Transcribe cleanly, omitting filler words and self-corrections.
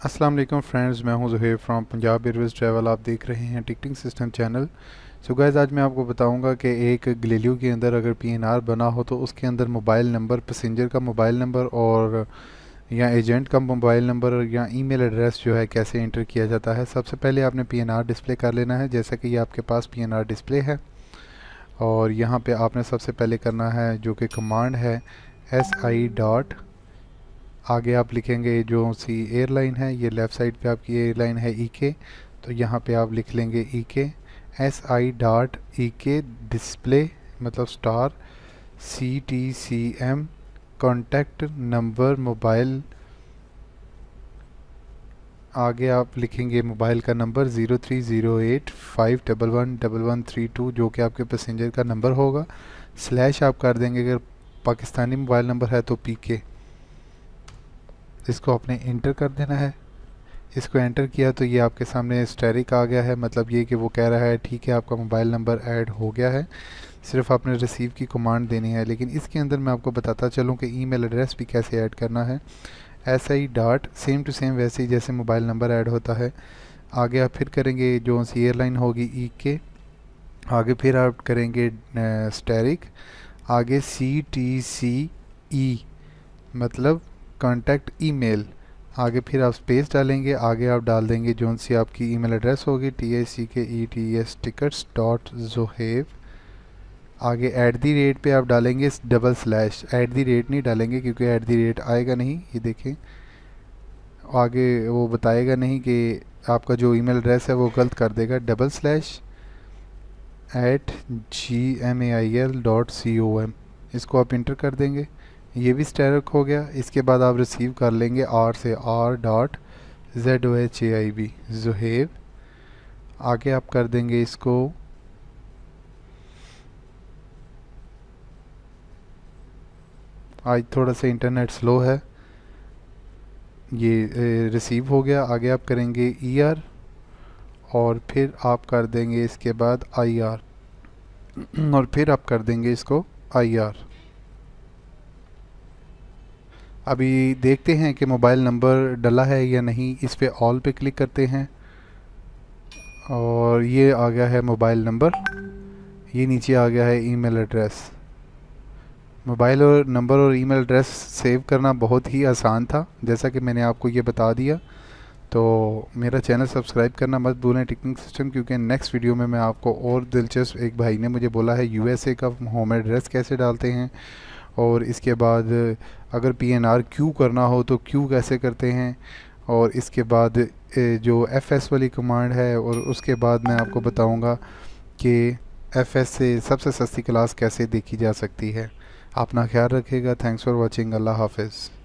अस्सलाम वालेकुम फ्रेंड्स, मैं हूं Zuhaib from Punjab Airways travel. आप देख रहे हैं ticketing system channel. So guys, आज मैं आपको बताऊंगा कि एक गलीलियो के अंदर अगर पीएनआर बना हो तो उसके अंदर मोबाइल नंबर, पैसेंजर का मोबाइल नंबर और या एजेंट का मोबाइल नंबर या ईमेल एड्रेस जो है कैसे एंटर किया जाता है। सबसे पहले आपने पीएनआर डिस्प्ले कर लेना है, जैसा कि ये आपके पास पीएनआर डिस्प्ले है। और यहाँ पे आपने सबसे पहले करना है जो कि कमांड है SI डॉट, आगे आप लिखेंगे जो सी एयरलाइन है, ये लेफ़्ट साइड पे आपकी एयरलाइन है EK, तो यहाँ पे आप लिख लेंगे EK SI dot EK display मतलब star CTCM contact number mobile, आगे आप लिखेंगे मोबाइल का नंबर 0308511132 जो कि आपके पैसेंजर का नंबर होगा। स्लैश आप कर देंगे, अगर पाकिस्तानी मोबाइल नंबर है तो PK। इसको आपने इंटर कर देना है। इसको एंटर किया तो ये आपके सामने स्टैरिक आ गया है, मतलब ये कि वो कह रहा है ठीक है आपका मोबाइल नंबर ऐड हो गया है, सिर्फ आपने रिसीव की कमांड देनी है। लेकिन इसके अंदर मैं आपको बताता चलूँ कि ईमेल एड्रेस भी कैसे ऐड करना है। SI dot same to same वैसे ही जैसे मोबाइल नंबर ऐड होता है। आगे आप फिर करेंगे जो सी एयरलाइन होगी EK, आगे फिर आप करेंगे स्टैरिक, आगे CTCE मतलब कॉन्टैक्ट ईमेल, आगे फिर आप स्पेस डालेंगे, आगे आप डाल देंगे जो सी आपकी ईमेल एड्रेस होगी TICKETS टिकट्स डॉट ज़ुहैब, आगे @ पे आप डालेंगे डबल स्लैश, @ नहीं डालेंगे क्योंकि @ आएगा नहीं, ये देखें आगे वो बताएगा नहीं कि आपका जो ईमेल एड्रेस है वो गलत कर देगा। डबल स्लैश @gmail.com, इसको आप इंटर कर देंगे, ये भी स्टैरिक हो गया। इसके बाद आप रिसीव कर लेंगे R से R.ZOHAIB ज़ुहैब, आगे आप कर देंगे इसको आज थोड़ा सा इंटरनेट स्लो है, ये रिसीव हो गया। आगे आप करेंगे ER और फिर आप कर देंगे इसके बाद IR और फिर आप कर देंगे इसको IR। अभी देखते हैं कि मोबाइल नंबर डला है या नहीं, इस पे ऑल पे क्लिक करते हैं और ये आ गया है मोबाइल नंबर, ये नीचे आ गया है ईमेल एड्रेस। मोबाइल और नंबर और ईमेल एड्रेस सेव करना बहुत ही आसान था, जैसा कि मैंने आपको ये बता दिया। तो मेरा चैनल सब्सक्राइब करना मत भूलें टिकटिंग सिस्टम, क्योंकि नेक्स्ट वीडियो में मैं आपको और दिलचस्प, एक भाई ने मुझे बोला है USA का होम एड्रेस कैसे डालते हैं, और इसके बाद अगर PNR क्यू करना हो तो क्यू कैसे करते हैं, और इसके बाद जो FS वाली कमांड है, और उसके बाद मैं आपको बताऊंगा कि FS से सबसे सस्ती क्लास कैसे देखी जा सकती है। अपना ख्याल रखिएगा। Thanks for watching. अल्लाह हाफिज़।